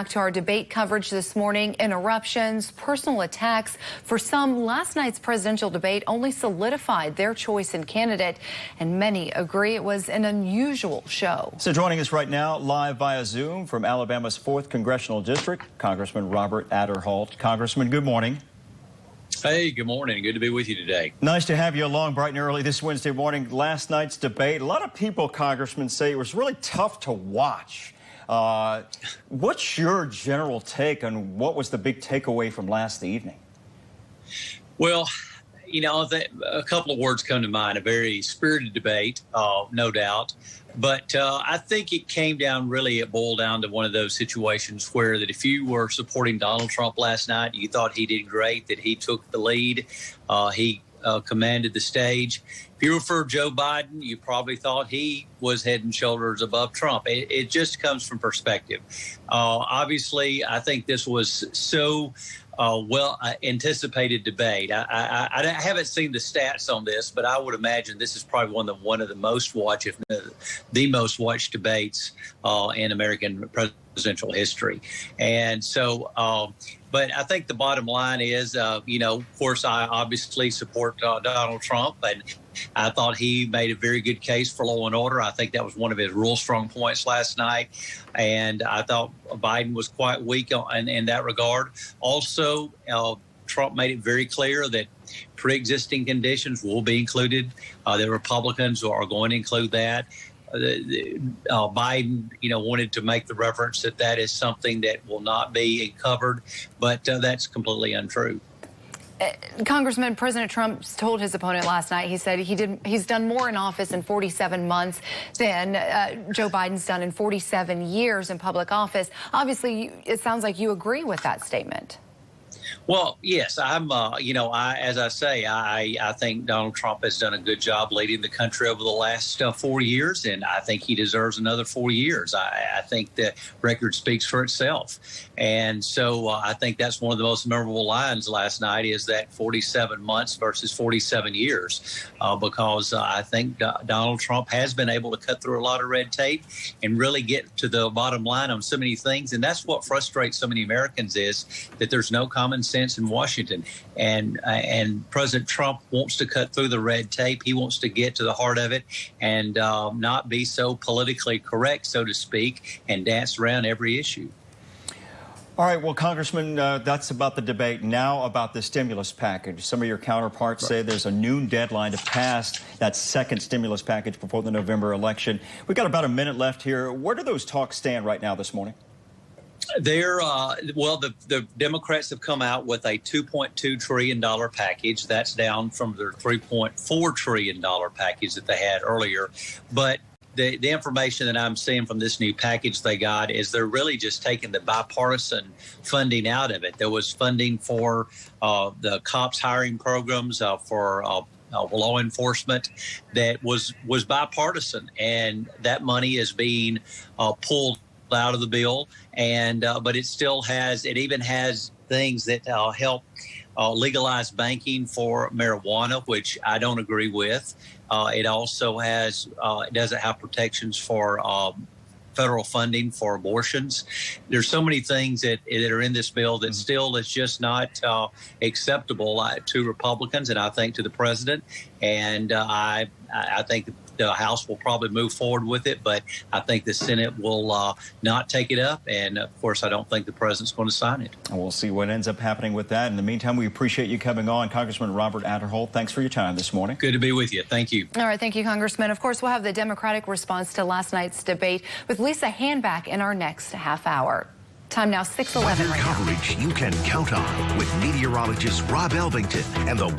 Back to our debate coverage this morning. Interruptions, personal attacks. For some, last night's presidential debate only solidified their choice in candidate, and many agree it was an unusual show. So joining us right now live via Zoom from Alabama's 4th Congressional District, Congressman Robert Aderholt. Congressman, good morning. Hey, good morning. Good to be with you today. Nice to have you along bright and early this Wednesday morning. Last night's debate, a lot of people, Congressman, say it was really tough to watch. What's your general take on what was the big takeaway from last evening? Well, you know, a couple of words come to mind. A very spirited debate, no doubt. But I think it boiled down to one of those situations where that if you were supporting Donald Trump last night, you thought he did great, that he took the lead, he commanded the stage. If you were for Joe Biden, you probably thought he was head and shoulders above Trump. It just comes from perspective. Obviously, I think this was so anticipated debate. I haven't seen the stats on this, but I would imagine this is probably one of the most watched, if not the most watched debates in American presidential history. And so, but I think the bottom line is, you know, of course, I obviously support Donald Trump, and I thought he made a very good case for law and order. I think that was one of his real strong points last night. And I thought Biden was quite weak in that regard. Also, Trump made it very clear that pre-existing conditions will be included. The Republicans are going to include that. Biden, you know, wanted to make the reference that that is something that will not be covered, but that's completely untrue. Congressman, President Trump told his opponent last night, he said he's done more in office in 47 months than Joe Biden's done in 47 years in public office. Obviously, it sounds like you agree with that statement. Well, yes, you know, as I say, I think Donald Trump has done a good job leading the country over the last 4 years, and I think he deserves another 4 years. I think the record speaks for itself. And so I think that's one of the most memorable lines last night is that 47 months versus 47 years, because I think Donald Trump has been able to cut through a lot of red tape and really get to the bottom line on so many things. And that's what frustrates so many Americans is that there's no common sense in Washington, and President Trump wants to cut through the red tape. He wants to get to the heart of it and not be so politically correct, so to speak, and dance around every issue. All right, well, Congressman, that's about the debate. Now about the stimulus package. Some of your counterparts say there's a noon deadline to pass that second stimulus package before the November election. We've got about a minute left here. Where do those talks stand right now this morning? Well, the Democrats have come out with a $2.2 trillion package. That's down from their $3.4 trillion package that they had earlier. But the information that I'm seeing from this new package they got is they're really just taking the bipartisan funding out of it. There was funding for the cops hiring programs, for law enforcement that was bipartisan, and that money is being pulled out of the bill, and but it even has things that help legalize banking for marijuana, which I don't agree with. It also it doesn't have protections for federal funding for abortions. There's so many things that are in this bill that still is just not acceptable to Republicans, and I think to the president. And I think the House will probably move forward with it, but I think the Senate will not take it up. And, of course, I don't think the president's going to sign it. And we'll see what ends up happening with that. In the meantime, we appreciate you coming on. Congressman Robert Aderholt, thanks for your time this morning. Good to be with you. Thank you. All right. Thank you, Congressman. Of course, we'll have the Democratic response to last night's debate with Lisa Handback in our next half hour. Time now, 6:11 right now. Coverage you can count on with meteorologist Rob Elvington and the